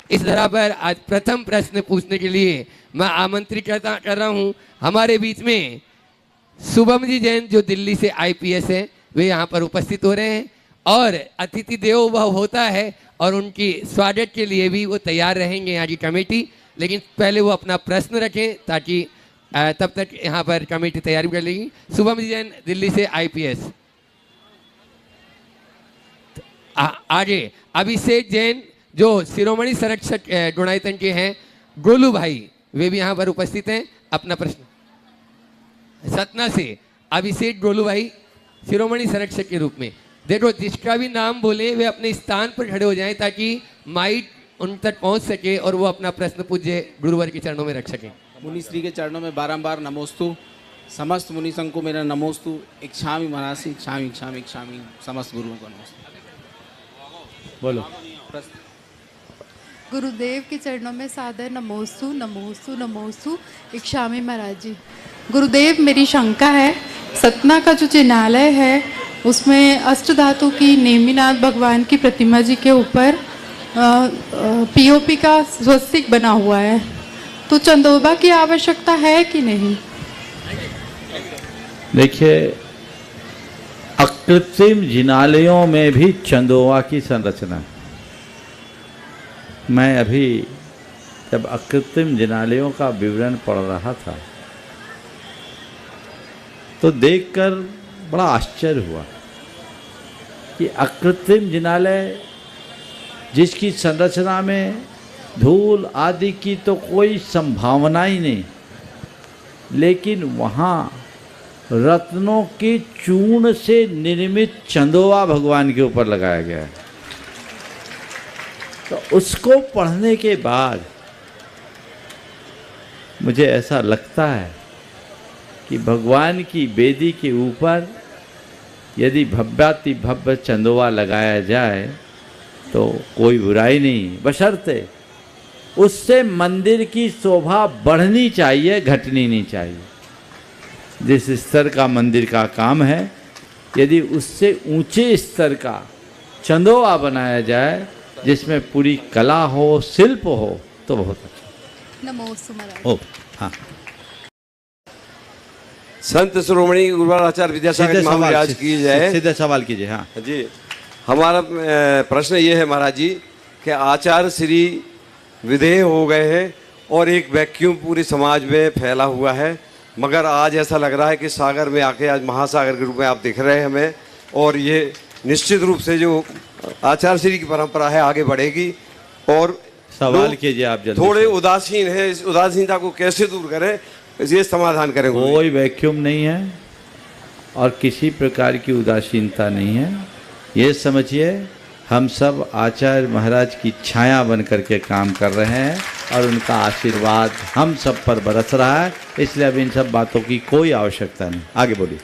इस धरा पर आज प्रथम प्रश्न पूछने के लिए मैं आमंत्रित कर रहा हूं हमारे बीच में शुभम जी जैन, जो दिल्ली से आईपीएस है, वे यहाँ पर उपस्थित हो रहे हैं और अतिथि देवो भव होता है और उनकी स्वागत के लिए भी वो तैयार रहेंगे यहाँ की कमेटी। लेकिन पहले वो अपना प्रश्न रखें ताकि तब तक यहाँ पर कमेटी तैयारी कर लेगी। शुभम जी जैन, दिल्ली से आईपीएस। आगे अभिषेक जैन, जो शिरोमणि संरक्षक गुणायतन के हैं, गोलू भाई, वे भी यहाँ पर उपस्थित हैं। अपना प्रश्न सतना से अभिषेक गोलू भाई, शिरोमणि संरक्षक के रूप में। देखो, जिसका भी नाम बोले वे अपने स्थान पर खड़े हो जाएं ताकि माइक उन तक पहुंच सके और वो अपना प्रश्न पूज्य गुरुवर के चरणों में रख सकें। मुनि श्री के चरणों में बारंबार नमोस्तु। समस्त मुनि संघ को मेरा नमोस्तु। इच्छामि मनासी, इच्छामि इच्छामि इच्छामि। समस्त गुरुओं को नमस्ते। बोलो। गुरुदेव के चरणों में सादर नमोस्तु नमोस्तु नमोस्तु। इच्छामि महाराज जी। गुरुदेव, मेरी शंका है, सतना का जो जिनालय है उसमें अष्टधातु की नेमिनाथ भगवान की प्रतिमा जी के ऊपर पीओपी का स्वस्तिक बना हुआ है, तो चंदोबा की आवश्यकता है कि नहीं? देखिए, अकृत्रिम जिनालयों में भी चंदोवा की संरचना है। मैं अभी जब अकृत्रिम जिनालयों का विवरण पढ़ रहा था तो देखकर बड़ा आश्चर्य हुआ कि अकृत्रिम जिनालय जिसकी संरचना में धूल आदि की तो कोई संभावना ही नहीं, लेकिन वहाँ रत्नों के चूर्ण से निर्मित चंदोवा भगवान के ऊपर लगाया गया है। तो उसको पढ़ने के बाद मुझे ऐसा लगता है कि भगवान की वेदी के ऊपर यदि भव्याति भव्य चंदोवा लगाया जाए तो कोई बुराई नहीं, बशर्ते उससे मंदिर की शोभा बढ़नी चाहिए, घटनी नहीं चाहिए। जिस स्तर का मंदिर का काम है, यदि उससे ऊंचे स्तर का चंदोवा बनाया जाए जिसमें पूरी कला हो, शिल्प हो, तो बहुत अच्छा। नमोस्तु महाराज। ओ हाँ, संत शिरोमणि गुरुवार आचार्य विद्यासागर महाराज की जय। सीधे सवाल कीजिए। हाँ जी, हमारा प्रश्न ये है महाराज जी कि आचार्य श्री विधेय हो गए हैं और एक वैक्यूम पूरे समाज में फैला हुआ है, मगर आज ऐसा लग रहा है कि सागर में आके आज महासागर के रूप में आप दिख रहे हैं हमें, और ये निश्चित रूप से जो आचार्य श्री की परंपरा है आगे बढ़ेगी। और सवाल कीजिए आप जल्दी। थोड़े उदासीन है, इस उदासीनता को कैसे दूर करें, ये समाधान करें। कोई वैक्यूम नहीं है और किसी प्रकार की उदासीनता नहीं है। ये समझिए, हम सब आचार्य महाराज की छाया बन करके काम कर रहे हैं और उनका आशीर्वाद हम सब पर बरस रहा है, इसलिए अब इन सब बातों की कोई आवश्यकता नहीं। आगे बोलिए।